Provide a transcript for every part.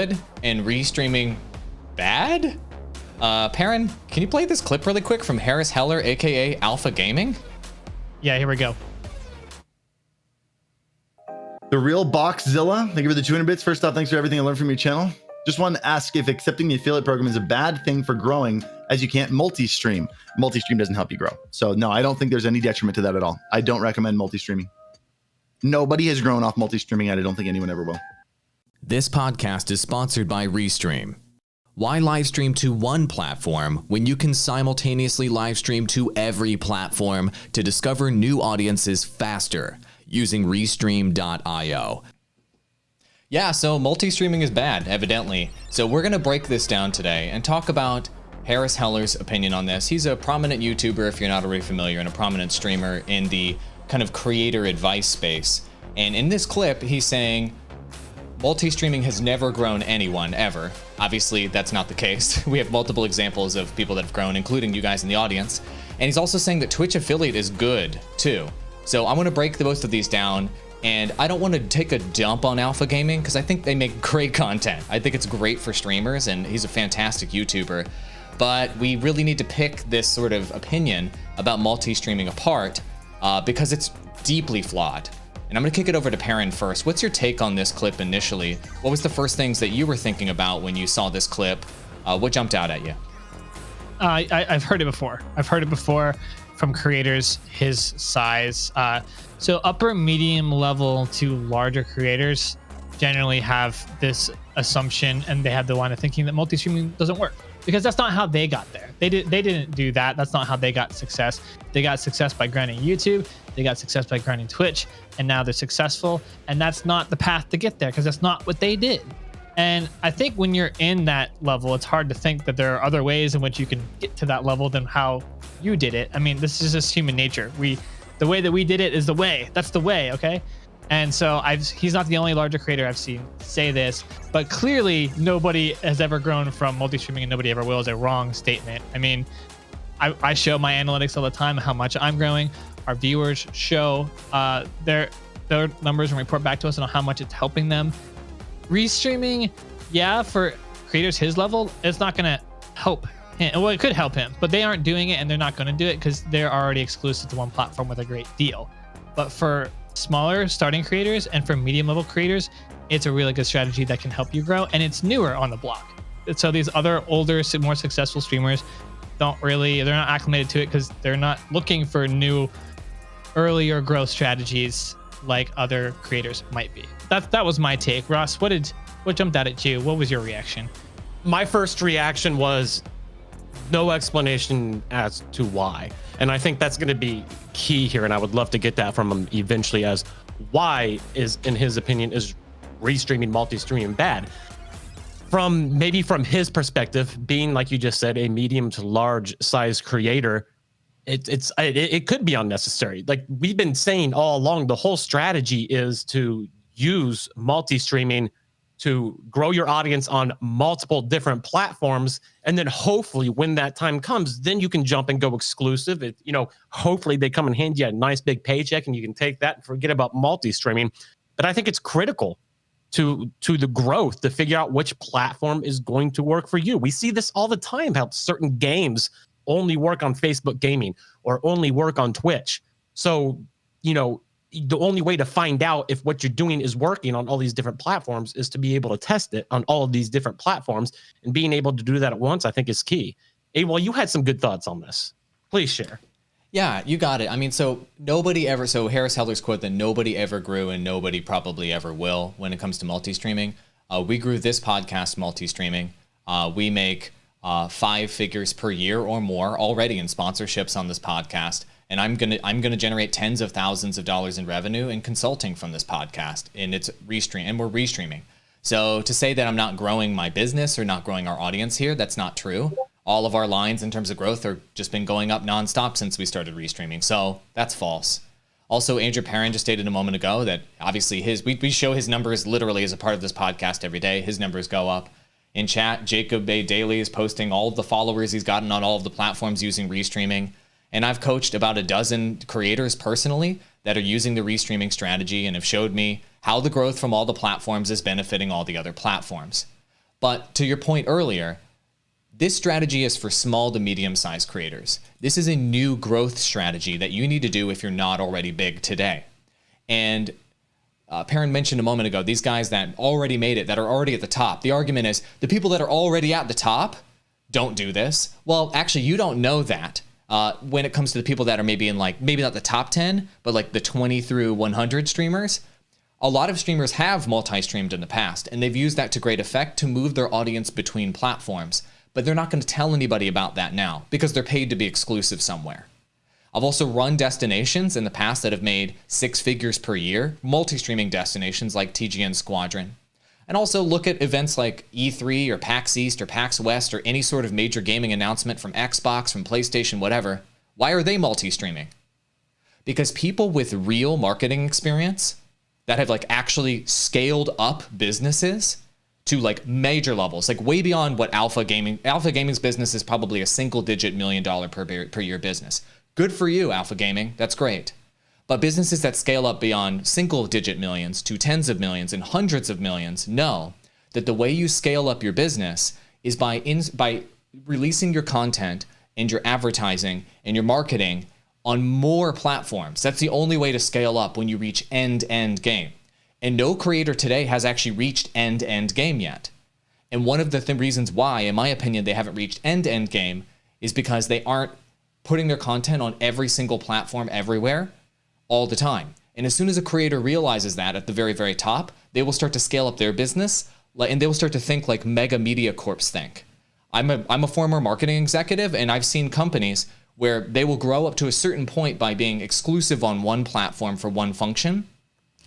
good and restreaming bad? Perrin, can you play this clip really quick from Harris Heller, aka Alpha Gaming? Yeah, here we go. The real Boxzilla, thank you for the 200 bits. First off, thanks for everything I learned from your channel. Just wanted to ask if accepting the affiliate program is a bad thing for growing, as you can't multi-stream. Multi-stream doesn't help you grow. So no, I don't think there's any detriment to that at all. I don't recommend multi-streaming. Nobody has grown off multi-streaming, and I don't think anyone ever will. This podcast is sponsored by Restream. Why live stream to one platform when you can simultaneously live stream to every platform to discover new audiences faster using Restream.io? Yeah, so multi-streaming is bad, evidently. So we're gonna break this down today and talk about Harris Heller's opinion on this. He's a prominent YouTuber, if you're not already familiar, and a prominent streamer in the kind of creator advice space. And in this clip, he's saying multi-streaming has never grown anyone, ever. Obviously, that's not the case. We have multiple examples of people that have grown, including you guys in the audience. And he's also saying that Twitch affiliate is good, too. So I want to break both of these down. And I don't want to take a dump on Alpha Gaming because I think they make great content. I think it's great for streamers and he's a fantastic YouTuber. But we really need to pick this sort of opinion about multi-streaming apart because it's deeply flawed. And I'm going to kick it over to Perrin first. What's your take on this clip initially? What was the first things that you were thinking about when you saw this clip? What jumped out at you? I've heard it before. I've heard it before from creators his size. So upper medium level to larger creators generally have this assumption, and they have the line of thinking that multi-streaming doesn't work because that's not how they got there. They didn't do that. That's not how they got success. They got success by grinding YouTube. They got success by grinding Twitch, and now they're successful. And that's not the path to get there because that's not what they did. And I think when you're in that level, it's hard to think that there are other ways in which you can get to that level than how you did it. I mean, this is just human nature. The way that we did it is the way. That's the way, okay? And so he's not the only larger creator I've seen say this, but clearly nobody has ever grown from multi-streaming and nobody ever will is a wrong statement. I mean, I show my analytics all the time how much I'm growing. Our viewers show their numbers and report back to us on how much it's helping them. Restreaming, yeah, for creators his level, it's not going to help him. Well, it could help him, but they aren't doing it and they're not going to do it because they're already exclusive to one platform with a great deal. But for smaller starting creators and for medium level creators, it's a really good strategy that can help you grow, and it's newer on the block. So these other older, more successful streamers they're not acclimated to it because they're not looking for new earlier growth strategies like other creators might be. That was my take. Ross, what jumped out at you? What was your reaction? My first reaction was no explanation as to why. And I think that's going to be key here. And I would love to get that from him eventually, as why is, in his opinion, is restreaming multi-streaming bad? From his perspective, being, like you just said, a medium to large size creator, it could be unnecessary. Like we've been saying all along, the whole strategy is to use multi-streaming to grow your audience on multiple different platforms. And then hopefully when that time comes, then you can jump and go exclusive. Hopefully they come and hand you a nice big paycheck and you can take that and forget about multi-streaming. But I think it's critical to the growth to figure out which platform is going to work for you. We see this all the time, how certain games only work on Facebook gaming or only work on Twitch. So, the only way to find out if what you're doing is working on all these different platforms is to be able to test it on all of these different platforms, and being able to do that at once, I think, is key. Well, you had some good thoughts on this. Please share. Yeah, you got it. I mean, so Harris Heller's quote that nobody ever grew and nobody probably ever will when it comes to multi-streaming. We grew this podcast multi-streaming. We make 5 figures per year or more already in sponsorships on this podcast. And I'm gonna generate tens of thousands of dollars in revenue in consulting from this podcast, and it's Restream, and we're restreaming. So to say that I'm not growing my business or not growing our audience here, that's not true. All of our lines in terms of growth are just been going up nonstop since we started restreaming. So that's false. Also, Andrew Perrin just stated a moment ago that obviously we show his numbers literally as a part of this podcast every day. His numbers go up. In chat, Jacob Bay Daily is posting all of the followers he's gotten on all of the platforms using restreaming. And I've coached about a dozen creators personally that are using the restreaming strategy and have showed me how the growth from all the platforms is benefiting all the other platforms. But to your point earlier, this strategy is for small to medium-sized creators. This is a new growth strategy that you need to do if you're not already big today. And Perrin mentioned a moment ago, these guys that already made it, that are already at the top. The argument is the people that are already at the top don't do this. Well, actually, you don't know that when it comes to the people that are maybe in like, maybe not the top 10, but like the 20 through 100 streamers. A lot of streamers have multi-streamed in the past, and they've used that to great effect to move their audience between platforms. But they're not going to tell anybody about that now because they're paid to be exclusive somewhere. I've also run destinations in the past that have made 6 figures per year, multi-streaming destinations like TGN Squadron. And also look at events like E3 or PAX East or PAX West or any sort of major gaming announcement from Xbox, from PlayStation, whatever. Why are they multi-streaming? Because people with real marketing experience that have like actually scaled up businesses to like major levels, like way beyond what Alpha Gaming's business is probably a single-digit $1 million per year business. Good for you, Alpha Gaming. That's great. But businesses that scale up beyond single-digit millions to tens of millions and hundreds of millions know that the way you scale up your business is by releasing your content and your advertising and your marketing on more platforms. That's the only way to scale up when you reach end-to-end game. And no creator today has actually reached end-to-end game yet. And one of the reasons why, in my opinion, they haven't reached end-to-end game is because they aren't putting their content on every single platform everywhere all the time. And as soon as a creator realizes that at the very, very top, they will start to scale up their business and they will start to think like mega media corps think. I'm a former marketing executive, and I've seen companies where they will grow up to a certain point by being exclusive on one platform for one function.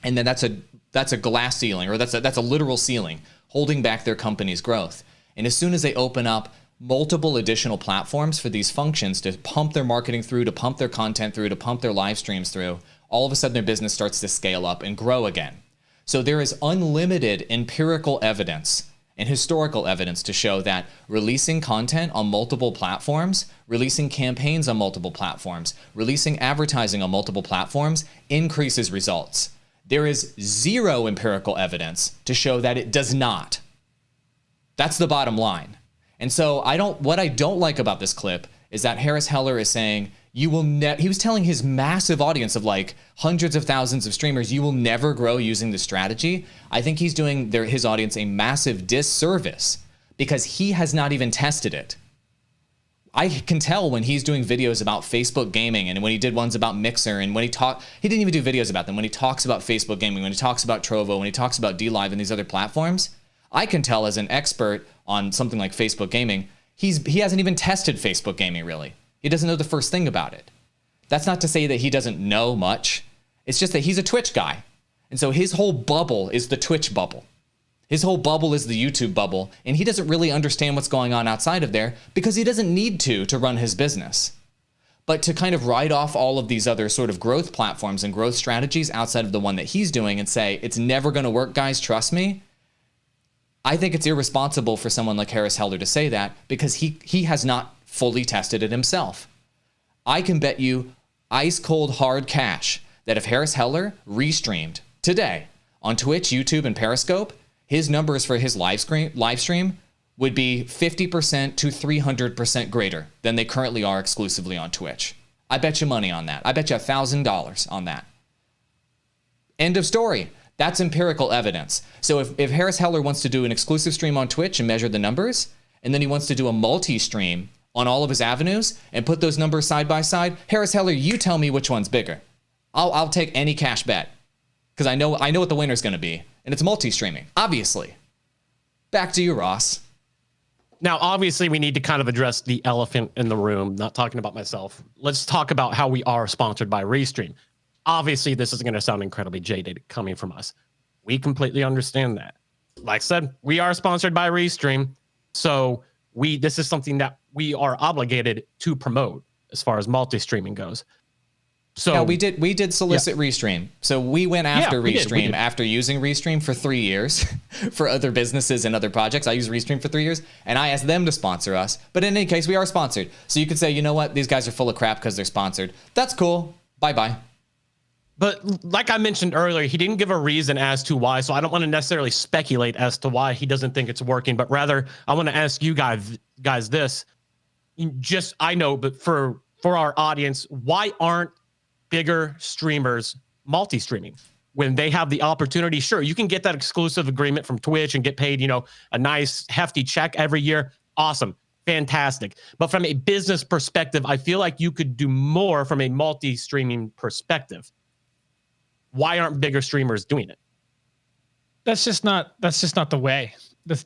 And then that's a glass ceiling, or that's a literal ceiling holding back their company's growth. And as soon as they open up multiple additional platforms for these functions to pump their marketing through, to pump their content through, to pump their live streams through, all of a sudden their business starts to scale up and grow again. So there is unlimited empirical evidence and historical evidence to show that releasing content on multiple platforms, releasing campaigns on multiple platforms, releasing advertising on multiple platforms increases results. There is zero empirical evidence to show that it does not. That's the bottom line. And so what I don't like about this clip is that Harris Heller is saying he was telling his massive audience of like hundreds of thousands of streamers, you will never grow using this strategy. I think he's doing his audience a massive disservice because he has not even tested it. I can tell when he's doing videos about Facebook gaming, and when he did ones about Mixer, and when he didn't even do videos about them. When he talks about Facebook gaming, when he talks about Trovo, when he talks about DLive and these other platforms, I can tell as an expert on something like Facebook gaming, he hasn't even tested Facebook gaming really. He doesn't know the first thing about it. That's not to say that he doesn't know much. It's just that he's a Twitch guy. And so his whole bubble is the Twitch bubble. His whole bubble is the YouTube bubble, and he doesn't really understand what's going on outside of there because he doesn't need to run his business. But to kind of write off all of these other sort of growth platforms and growth strategies outside of the one that he's doing and say, it's never going to work, guys, trust me. I think it's irresponsible for someone like Harris Heller to say that because he has not fully tested it himself. I can bet you ice cold hard cash that if Harris Heller restreamed today on Twitch, YouTube, and Periscope, his numbers for his live stream would be 50% to 300% greater than they currently are exclusively on Twitch. I bet you money on that. I bet you $1,000 on that. End of story. That's empirical evidence. So if Harris Heller wants to do an exclusive stream on Twitch and measure the numbers, and then he wants to do a multi-stream on all of his avenues and put those numbers side by side, Harris Heller, you tell me which one's bigger. I'll take any cash bet because I know what the winner's going to be, and it's multi-streaming, obviously. Back to you, Ross. Now, obviously, we need to kind of address the elephant in the room, not talking about myself. Let's talk about how we are sponsored by Restream. Obviously, this is going to sound incredibly jaded coming from us. We completely understand that. Like I said, we are sponsored by Restream. So this is something that we are obligated to promote as far as multi-streaming goes. So no, we did solicit Restream. So we went after Restream after using Restream for 3 years for other businesses and other projects. I used Restream for 3 years, and I asked them to sponsor us. But in any case, we are sponsored. So you could say, you know what? These guys are full of crap because they're sponsored. That's cool. Bye-bye. But like I mentioned earlier, he didn't give a reason as to why. So I don't want to necessarily speculate as to why he doesn't think it's working, but rather I want to ask you guys this. Just I know, but for our audience, why aren't bigger streamers multi-streaming when they have the opportunity? Sure, you can get that exclusive agreement from Twitch and get paid, a nice hefty check every year. Awesome. Fantastic. But from a business perspective, I feel like you could do more from a multi-streaming perspective. Why aren't bigger streamers doing it? That's just not the way that's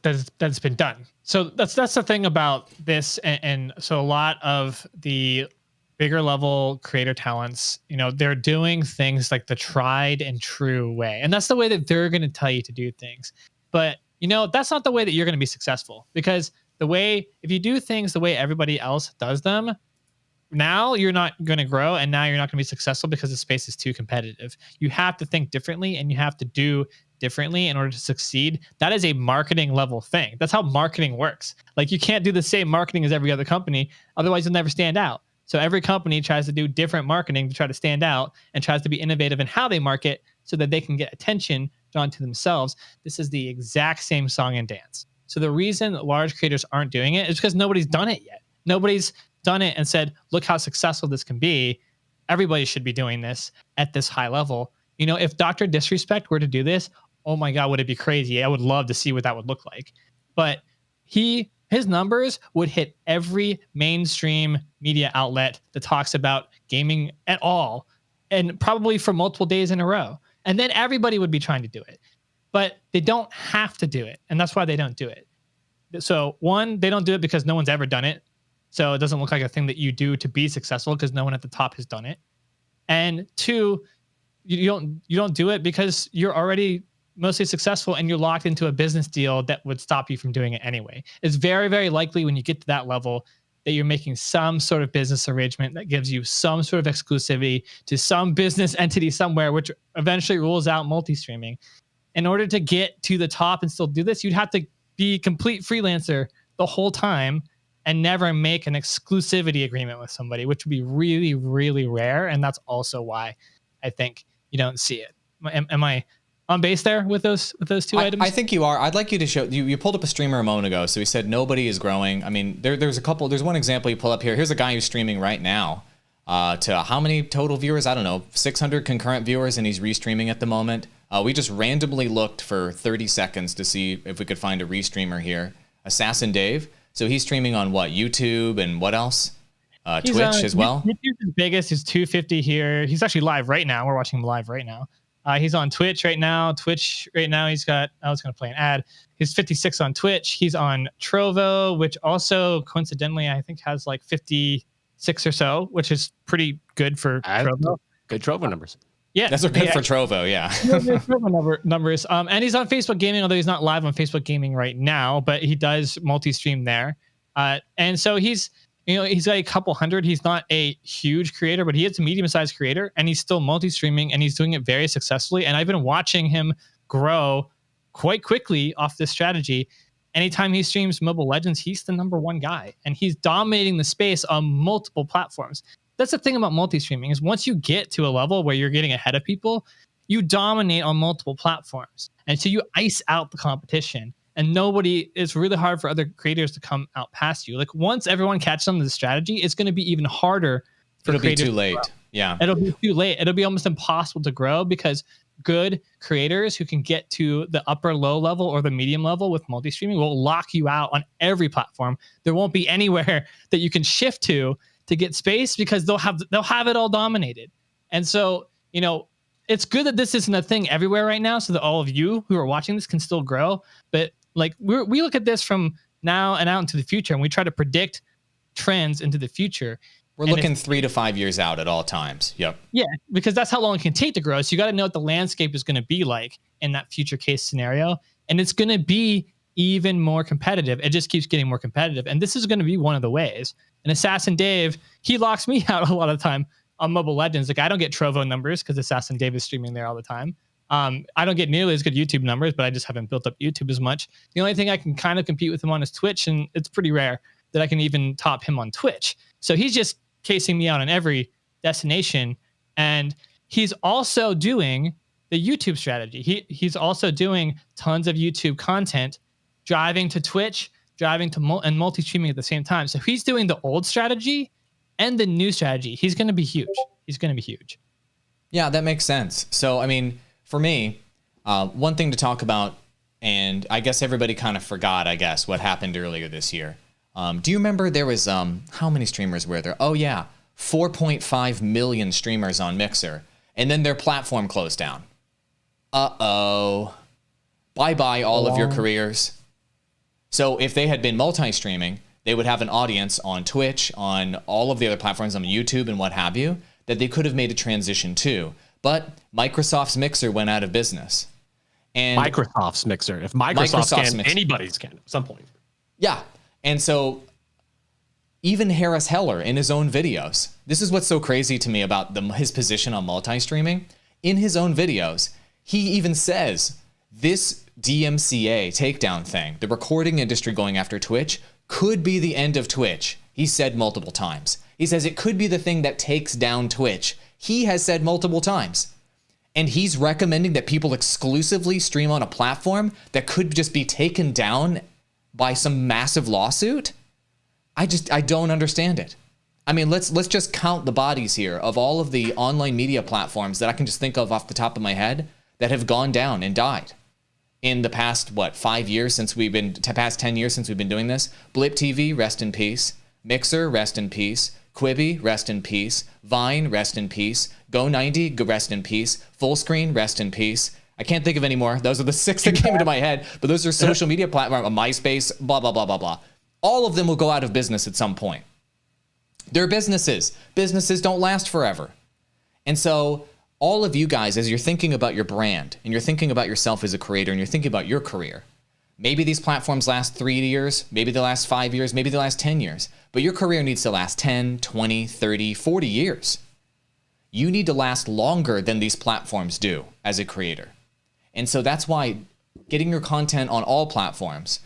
been done. So that's the thing about this. And so a lot of the bigger level creator talents, they're doing things like the tried and true way. And that's the way that they're going to tell you to do things. But, that's not the way that you're going to be successful, because if you do things the way everybody else does them, now you're not going to grow, and now you're not going to be successful because the space is too competitive. You have to think differently, and you have to do differently in order to succeed. That is a marketing level thing. That's how marketing works. Like, you can't do the same marketing as every other company, otherwise you'll never stand out. So every company tries to do different marketing to try to stand out, and tries to be innovative in how they market so that they can get attention drawn to themselves. This is the exact same song and dance. So the reason large creators aren't doing it is because nobody's done it yet. Nobody's done it and said, look how successful this can be. Everybody should be doing this at this high level. If Dr. Disrespect were to do this, oh my God, would it be crazy? I would love to see what that would look like. But his numbers would hit every mainstream media outlet that talks about gaming at all, and probably for multiple days in a row. And then everybody would be trying to do it. But they don't have to do it. And that's why they don't do it. So one, they don't do it because no one's ever done it. So it doesn't look like a thing that you do to be successful because no one at the top has done it. And two, you don't do it because you're already mostly successful and you're locked into a business deal that would stop you from doing it anyway. It's very, very likely when you get to that level that you're making some sort of business arrangement that gives you some sort of exclusivity to some business entity somewhere, which eventually rules out multi-streaming. In order to get to the top and still do this, you'd have to be a complete freelancer the whole time and never make an exclusivity agreement with somebody, which would be really, really rare. And that's also why I think you don't see it. Am I on base there with those two items? I think you are. I'd like you to show, you pulled up a streamer a moment ago. So he said nobody is growing. I mean, there's one example you pull up here. Here's a guy who's streaming right now to how many total viewers? I don't know, 600 concurrent viewers, and he's restreaming at the moment. We just randomly looked for 30 seconds to see if we could find a restreamer here. Assassin Dave. So he's streaming on what? YouTube and what else? Twitch as well? YouTube's his biggest. He's 250 here. He's actually live right now. We're watching him live right now. He's on Twitch right now. He's got, I was going to play an ad. He's 56 on Twitch. He's on Trovo, which also coincidentally, I think has like 56 or so, which is pretty good for Trovo. Good Trovo numbers. Yeah, that's good for Trovo. Yeah, numbers. And he's on Facebook Gaming, although he's not live on Facebook Gaming right now, but he does multi-stream there. And so he's got a couple hundred. He's not a huge creator, but he is a medium-sized creator, and he's still multi-streaming, and he's doing it very successfully. And I've been watching him grow quite quickly off this strategy. Anytime he streams Mobile Legends, he's the #1 guy, and he's dominating the space on multiple platforms. That's the thing about multi-streaming, is once you get to a level where you're getting ahead of people, you dominate on multiple platforms. And so you ice out the competition, and it's really hard for other creators to come out past you. Like, once everyone catches on to the strategy, it's going to be even harder for creators. It'll be too late. Yeah. It'll be too late. It'll be almost impossible to grow, because good creators who can get to the upper low level or the medium level with multi-streaming will lock you out on every platform. There won't be anywhere that you can shift to get space, because they'll have it all dominated. And so, it's good that this isn't a thing everywhere right now, so that all of you who are watching this can still grow. But like, we look at this from now and out into the future, and we try to predict trends into the future. We're looking 3 to 5 years out at all times. Yep. Yeah, because that's how long it can take to grow. So you got to know what the landscape is going to be like in that future case scenario. And it's going to be even more competitive. It just keeps getting more competitive. And this is going to be one of the ways. And Assassin Dave, he locks me out a lot of the time on Mobile Legends. Like, I don't get Trovo numbers because Assassin Dave is streaming there all the time. I don't get nearly as good YouTube numbers, but I just haven't built up YouTube as much. The only thing I can kind of compete with him on is Twitch, and it's pretty rare that I can even top him on Twitch. So he's just casing me out on every destination. And he's also doing the YouTube strategy. He's also doing tons of YouTube content, driving to Twitch, driving to and multi-streaming at the same time. So he's doing the old strategy and the new strategy. He's going to be huge. He's going to be huge. Yeah, that makes sense. So, I mean, for me, one thing to talk about, and I guess everybody kind of forgot, I guess, what happened earlier this year. Do you remember there was, how many streamers were there? Oh, yeah, 4.5 million streamers on Mixer, and then their platform closed down. Uh-oh. Bye-bye all of your careers. So if they had been multi-streaming, they would have an audience on Twitch, on all of the other platforms, on YouTube and what have you, that they could have made a transition to. But Microsoft's Mixer went out of business. And Microsoft's Mixer. If Microsoft's can, Mixer, anybody's can at some point. Yeah. And so even Harris Heller in his own videos, this is what's so crazy to me about his position on multi-streaming. In his own videos, he even says this DMCA takedown thing, the recording industry going after Twitch, could be the end of Twitch. He said multiple times. He says it could be the thing that takes down Twitch. He has said multiple times. And he's recommending that people exclusively stream on a platform that could just be taken down by some massive lawsuit. I don't understand it. I mean, let's just count the bodies here of all of the online media platforms that I can just think of off the top of my head that have gone down and died in the past, 5 years since we've been, past 10 years since we've been doing this. Blip TV, rest in peace. Mixer, rest in peace. Quibi, rest in peace. Vine, rest in peace. Go90, rest in peace. Fullscreen, rest in peace. I can't think of any more. Those are the 6 that came into my head, but those are social media platforms, MySpace, blah, blah, blah, blah, blah. All of them will go out of business at some point. They're businesses. Businesses don't last forever. And so all of you guys, as you're thinking about your brand and you're thinking about yourself as a creator and you're thinking about your career, maybe these platforms last 3 years, maybe they last 5 years, maybe they last 10 years, but your career needs to last 10, 20, 30, 40 years. You need to last longer than these platforms do as a creator. And so that's why getting your content on all platforms,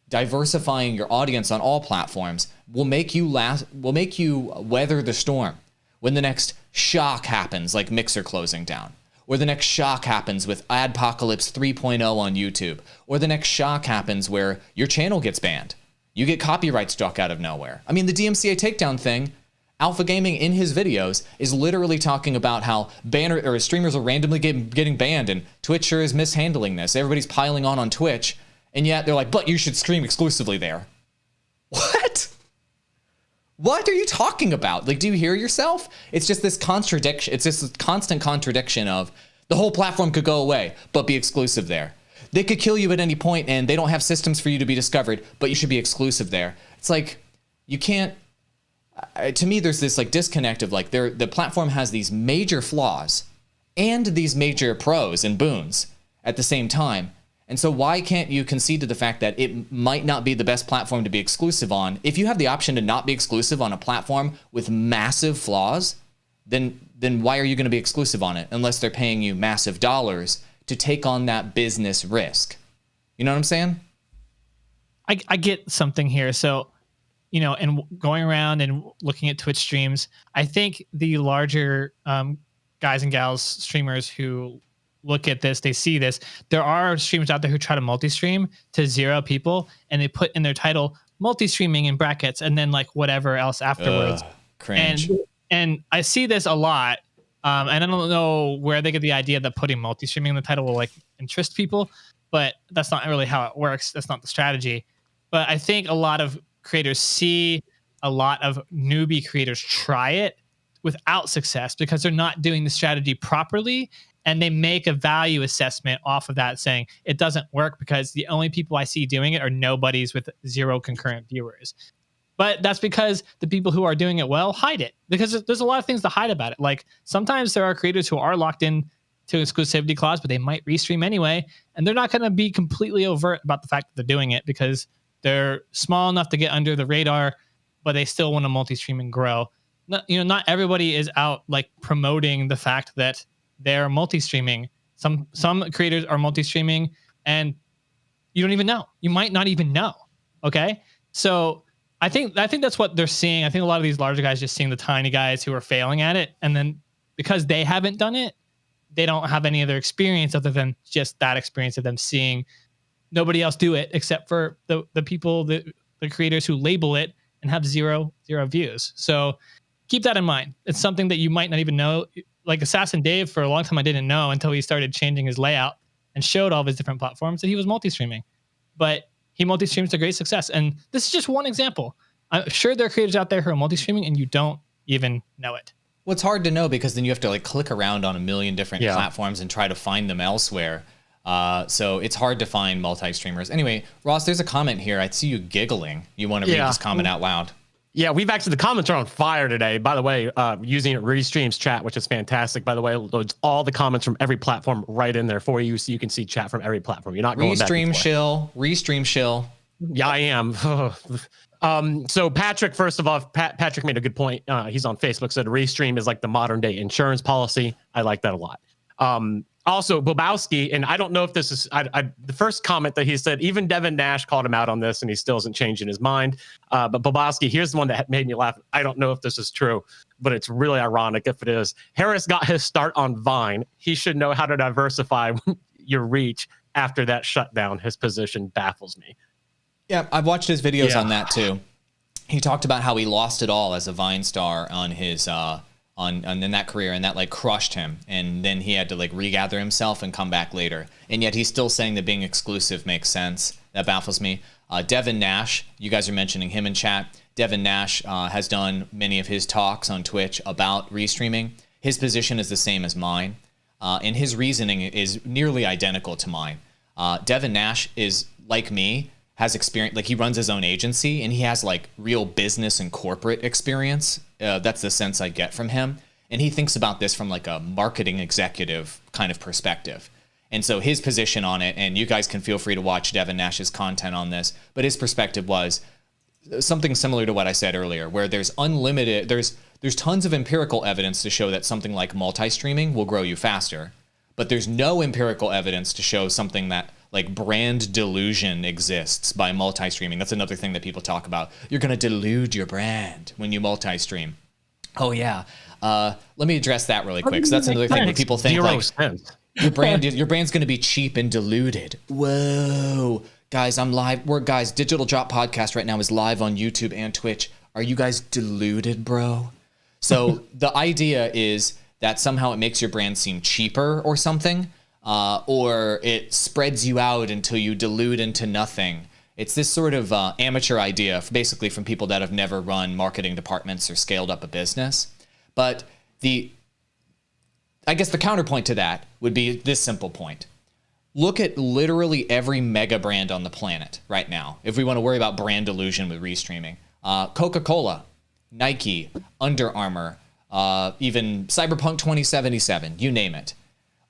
diversifying your audience on all platforms will make you weather the storm when the next shock happens, like Mixer closing down, or the next shock happens with Adpocalypse 3.0 on YouTube, or the next shock happens where your channel gets banned. You get copyright struck out of nowhere. I mean, the DMCA takedown thing, Alpha Gaming in his videos is literally talking about how streamers are randomly getting banned and Twitch sure is mishandling this. Everybody's piling on Twitch, and yet they're like, but you should stream exclusively there. What? What are you talking about? Like, do you hear yourself? It's just this contradiction. It's this constant contradiction of the whole platform could go away, but be exclusive there. They could kill you at any point and they don't have systems for you to be discovered, but you should be exclusive there. It's like, you can't, to me, there's this like disconnect of like the platform has these major flaws and these major pros and boons at the same time. And so why can't you concede to the fact that it might not be the best platform to be exclusive on? If you have the option to not be exclusive on a platform with massive flaws, then why are you going to be exclusive on it unless they're paying you massive dollars to take on that business risk? You know what I'm saying? I get something here. So, you know, and going around and looking at Twitch streams, I think the larger guys and gals streamers who look at this, they see this. There are streamers out there who try to multi-stream to 0 people, and they put in their title multi-streaming in brackets, and then like whatever else afterwards. Cringe. And I see this a lot. And I don't know where they get the idea that putting multi-streaming in the title will like interest people, but that's not really how it works. That's not the strategy. But I think a lot of creators see a lot of newbie creators try it without success because they're not doing the strategy properly. And they make a value assessment off of that saying it doesn't work because the only people I see doing it are nobodies with 0 concurrent viewers. But that's because the people who are doing it well hide it, because there's a lot of things to hide about it. Like sometimes there are creators who are locked in to exclusivity clause, but they might restream anyway. And they're not going to be completely overt about the fact that they're doing it because they're small enough to get under the radar, but they still want to multi-stream and grow. Not everybody is out like promoting the fact that they're multi-streaming. Some creators are multi-streaming and you don't even know. You might not even know. Okay. So I think that's what they're seeing. I think a lot of these larger guys just seeing the tiny guys who are failing at it and then because they haven't done it, they don't have any other experience other than just that experience of them seeing nobody else do it except for the people, the creators who label it and have zero views. So keep that in mind. It's something that you might not even know. Like Assassin Dave, for a long time, I didn't know until he started changing his layout and showed all of his different platforms that he was multi-streaming. But he multi-streams to great success. And this is just one example. I'm sure there are creators out there who are multi-streaming and you don't even know it. Well, it's hard to know because then you have to like click around on a million different platforms and try to find them elsewhere. So it's hard to find multi-streamers. Anyway, Ross, there's a comment here. I see you giggling. You want to read this comment out loud? Yeah, the comments are on fire today. By the way, using Restream's chat, which is fantastic. By the way, loads all the comments from every platform right in there for you, so you can see chat from every platform. You're not going back and forth. Restream shill. Yeah, I am. So Patrick, first of all, Patrick made a good point. He's on Facebook, said Restream is like the modern day insurance policy. I like that a lot. Also, Bobowski, and I don't know if this is the first comment that he said, even Devin Nash called him out on this, and he still isn't changing his mind. But Bobowski, here's the one that made me laugh. I don't know if this is true, but it's really ironic if it is. Harris got his start on Vine. He should know how to diversify your reach after that shutdown. His position baffles me. Yeah, I've watched his videos on that too. He talked about how he lost it all as a Vine star on his in that career, and that like crushed him, and then he had to like regather himself and come back later. And yet he's still saying that being exclusive makes sense. That baffles me. Devin Nash, you guys are mentioning him in chat. Devin Nash has done many of his talks on Twitch about restreaming. His position is the same as mine, and his reasoning is nearly identical to mine. Devin Nash is like me, has experience, like he runs his own agency and he has like real business and corporate experience. That's the sense I get from him. And he thinks about this from like a marketing executive kind of perspective. And so his position on it, and you guys can feel free to watch Devin Nash's content on this, but his perspective was something similar to what I said earlier, where there's tons of empirical evidence to show that something like multi-streaming will grow you faster, but there's no empirical evidence to show something that like brand delusion exists by multi-streaming. That's another thing that people talk about. You're going to delude your brand when you multi-stream. Oh yeah. Let me address that really quick. So that's another thing that people think your brand's going to be cheap and diluted. Whoa, guys, I'm live. Digital Drop Podcast right now is live on YouTube and Twitch. Are you guys deluded, bro? So the idea is that somehow it makes your brand seem cheaper or something. Or it spreads you out until you dilute into nothing. It's this sort of amateur idea, basically from people that have never run marketing departments or scaled up a business. But I guess the counterpoint to that would be this simple point. Look at literally every mega brand on the planet right now, if we want to worry about brand delusion with restreaming. Coca-Cola, Nike, Under Armour, even Cyberpunk 2077, you name it.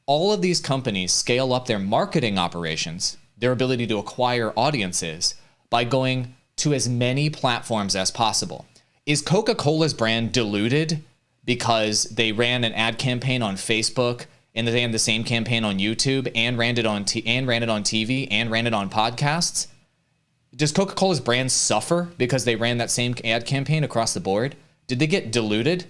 All of these companies scale up their marketing operations, their ability to acquire audiences, by going to as many platforms as possible. Is Coca-Cola's brand diluted because they ran an ad campaign on Facebook and they ran the same campaign on YouTube and ran it on TV and ran it on podcasts? Does Coca-Cola's brand suffer because they ran that same ad campaign across the board? Did they get diluted?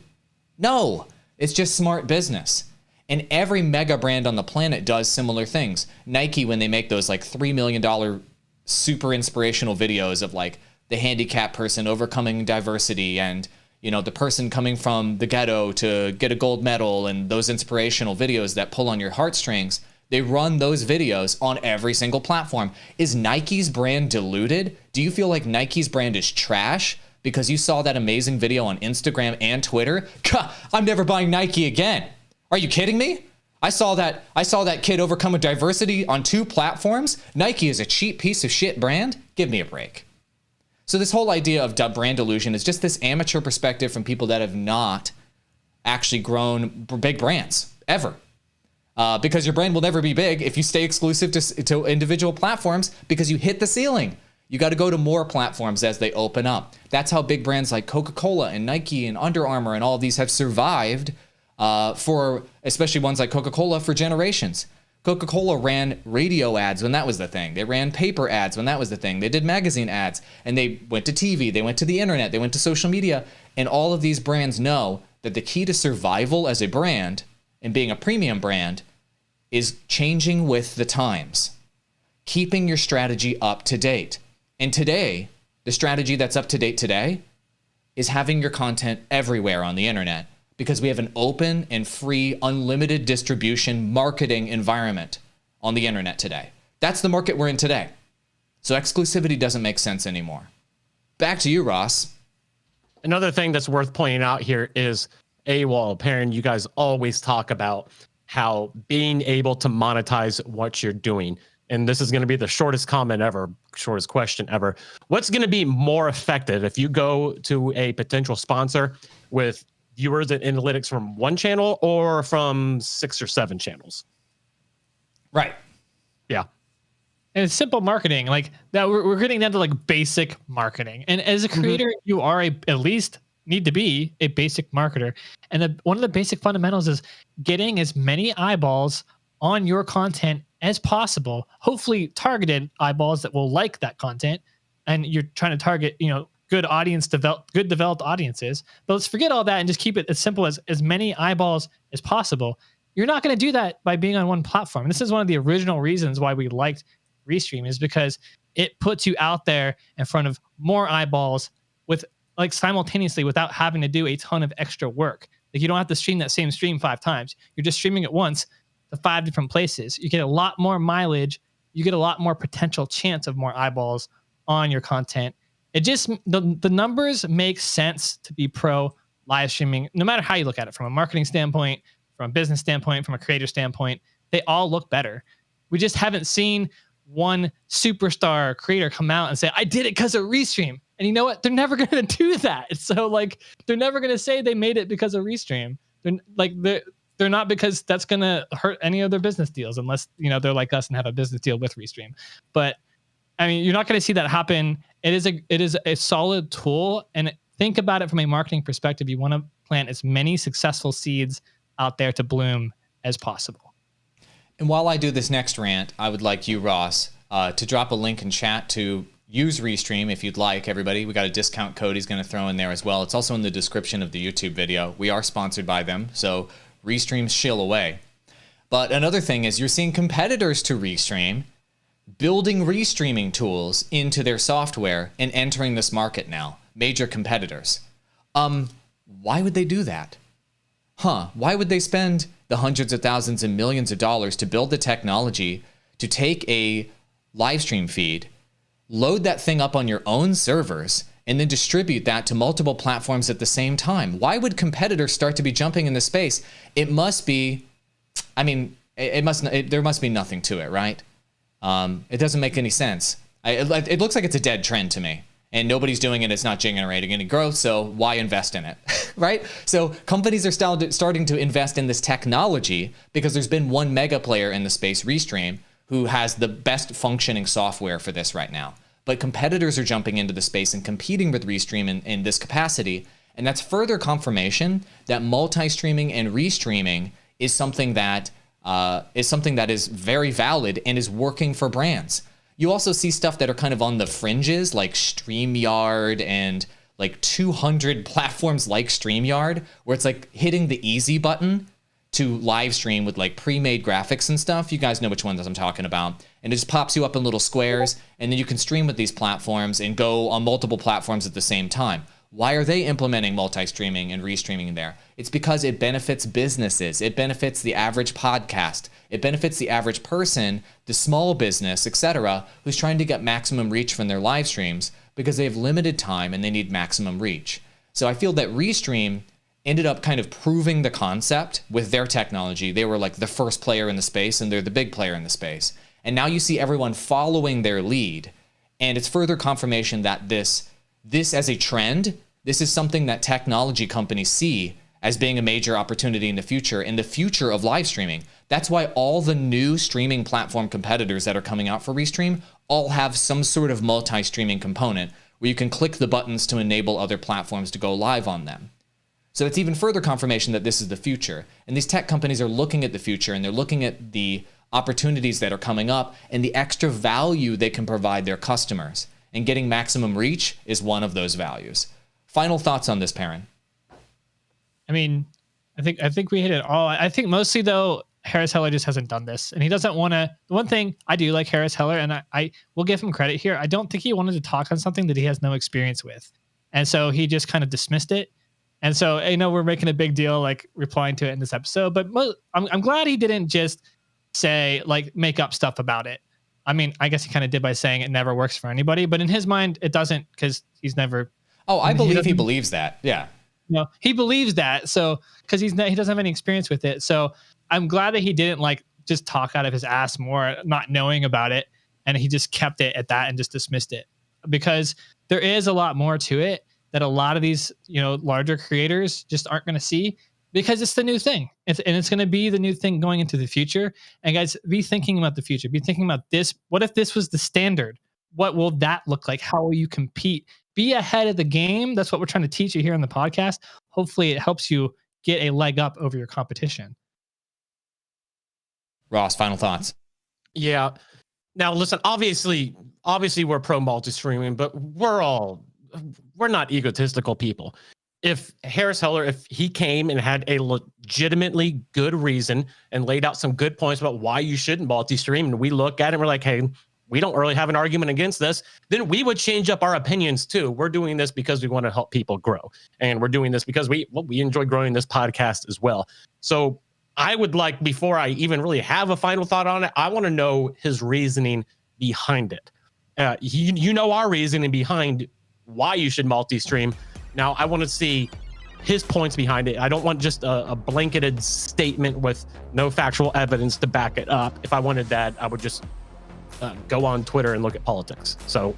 No, it's just smart business. And every mega brand on the planet does similar things. Nike, when they make those like $3 million super inspirational videos of like the handicapped person overcoming diversity and, you know, the person coming from the ghetto to get a gold medal, and those inspirational videos that pull on your heartstrings, they run those videos on every single platform. Is Nike's brand diluted? Do you feel like Nike's brand is trash because you saw that amazing video on Instagram and Twitter? I'm never buying Nike again. Are you kidding me? I saw that kid overcome a diversity on 2 platforms. Nike is a cheap piece of shit brand. Give me a break. So this whole idea of brand delusion is just this amateur perspective from people that have not actually grown big brands ever. Because your brand will never be big if you stay exclusive to individual platforms, because you hit the ceiling. You got to go to more platforms as they open up. That's how big brands like Coca-Cola and Nike and Under Armour and all of these have survived. For especially ones like Coca-Cola for generations. Coca-Cola ran radio ads when that was the thing. They ran paper ads when that was the thing. They did magazine ads, and they went to TV. They went to the internet. They went to social media. And all of these brands know that the key to survival as a brand and being a premium brand is changing with the times, keeping your strategy up to date. And today, the strategy that's up to date today is having your content everywhere on the internet, because we have an open and free, unlimited distribution marketing environment on the internet today. That's the market we're in today. So exclusivity doesn't make sense anymore. Back to you, Ross. Another thing that's worth pointing out here is AWOL. Perrin, you guys always talk about how being able to monetize what you're doing. And this is going to be the shortest comment ever, shortest question ever. What's going to be more effective if you go to a potential sponsor with viewers and analytics from one channel or from 6 or 7 channels? Right. Yeah. And it's simple marketing like that. We're getting down to like basic marketing. And as a creator, you are at least need to be a basic marketer. And one of the basic fundamentals is getting as many eyeballs on your content as possible, hopefully targeted eyeballs that will like that content. And you're trying to target, good developed audiences. But let's forget all that and just keep it as simple as many eyeballs as possible. You're not going to do that by being on one platform. And this is one of the original reasons why we liked Restream, is because it puts you out there in front of more eyeballs with like simultaneously without having to do a ton of extra work. Like you don't have to stream that same stream 5 times. You're just streaming it once to 5 different places. You get a lot more mileage. You get a lot more potential chance of more eyeballs on your content. It just, the numbers make sense to be pro live streaming, no matter how you look at it, from a marketing standpoint, from a business standpoint, from a creator standpoint. They all look better. We just haven't seen one superstar creator come out and say, I did it because of Restream. And you know what? They're never going to do that. So like, they're never going to say they made it because of Restream. They're not, because that's going to hurt any of their business deals, unless, they're like us and have a business deal with Restream. But I mean, you're not going to see that happen. It is a solid tool. And think about it from a marketing perspective. You want to plant as many successful seeds out there to bloom as possible. And while I do this next rant, I would like you, Ross, to drop a link in chat to use Restream if you'd like, everybody. We got a discount code he's going to throw in there as well. It's also in the description of the YouTube video. We are sponsored by them, so Restream's shill away. But another thing is you're seeing competitors to Restream building restreaming tools into their software and entering this market now. Major competitors. Why would they do that? Why would they spend the hundreds of thousands and millions of dollars to build the technology to take a live stream feed, load that thing up on your own servers, and then distribute that to multiple platforms at the same time? Why would competitors start to be jumping in the space? It must be, there must be nothing to it, right? It doesn't make any sense. It looks like it's a dead trend to me. And nobody's doing it. It's not generating any growth. So why invest in it, right? So companies are starting to invest in this technology because there's been one mega player in the space, Restream, who has the best functioning software for this right now. But competitors are jumping into the space and competing with Restream in this capacity. And that's further confirmation that multi-streaming and restreaming is something that is very valid and is working for brands. You also see stuff that are kind of on the fringes, like StreamYard and like 200 platforms like StreamYard, where it's like hitting the easy button to live stream with like pre-made graphics and stuff. You guys know which ones I'm talking about. And it just pops you up in little squares, and then you can stream with these platforms and go on multiple platforms at the same time. Why are they implementing multi-streaming and restreaming there? It's because it benefits businesses. It benefits the average podcast. It benefits the average person, the small business, etc., who's trying to get maximum reach from their live streams because they have limited time and they need maximum reach. So I feel that Restream ended up kind of proving the concept with their technology. They were like the first player in the space, and they're the big player in the space. And now you see everyone following their lead. And it's further confirmation that this as a trend, this is something that technology companies see as being a major opportunity in the future of live streaming. That's why all the new streaming platform competitors that are coming out for Restream all have some sort of multi-streaming component where you can click the buttons to enable other platforms to go live on them. So it's even further confirmation that this is the future. And these tech companies are looking at the future, and they're looking at the opportunities that are coming up and the extra value they can provide their customers. And getting maximum reach is one of those values. Final thoughts on this, Perrin? I mean, I think we hit it all. I think mostly though, Harris Heller just hasn't done this, and he doesn't want to. The one thing I do like Harris Heller, and I will give him credit here. I don't think he wanted to talk on something that he has no experience with, and so he just kind of dismissed it. And so we're making a big deal like replying to it in this episode, but I'm glad he didn't just say like make up stuff about it. I mean, I guess he kind of did by saying it never works for anybody, but in his mind it doesn't because he's never. Oh, I believe he believes that. Yeah. No, he believes that. So because he doesn't have any experience with it. So I'm glad that he didn't like just talk out of his ass more, not knowing about it, and he just kept it at that and just dismissed it, because there is a lot more to it that a lot of these larger creators just aren't going to see, because it's the new thing. It's going to be the new thing going into the future. And guys, be thinking about the future. Be thinking about this. What if this was the standard? What will that look like? How will you compete? Be ahead of the game. That's what we're trying to teach you here on the podcast. Hopefully it helps you get a leg up over your competition. Ross, final thoughts. Yeah. Now, listen, obviously we're pro multi-streaming, but we're not egotistical people. If Harris Heller, if he came and had a legitimately good reason and laid out some good points about why you shouldn't multi-stream, and we look at it and we're like, hey, we don't really have an argument against this, then we would change up our opinions too. We're doing this because we want to help people grow. And we're doing this because we enjoy growing this podcast as well. So I would like, before I even really have a final thought on it, I want to know his reasoning behind it. Our reasoning behind why you should multi-stream. Now, I want to see his points behind it. I don't want just a blanketed statement with no factual evidence to back it up. If I wanted that, I would just go on Twitter and look at politics. So,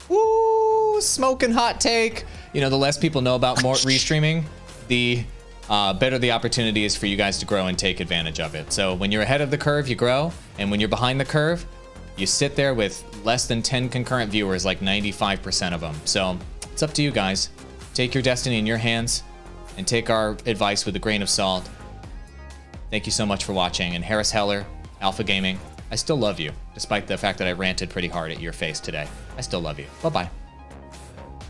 ooh, smoking hot take. The less people know about more restreaming, the better the opportunity is for you guys to grow and take advantage of it. So when you're ahead of the curve, you grow. And when you're behind the curve, you sit there with less than 10 concurrent viewers, like 95% of them. So it's up to you guys. Take your destiny in your hands and take our advice with a grain of salt. Thank you so much for watching. And Harris Heller, Alpha Gaming, I still love you, despite the fact that I ranted pretty hard at your face today. I still love you. Bye-bye.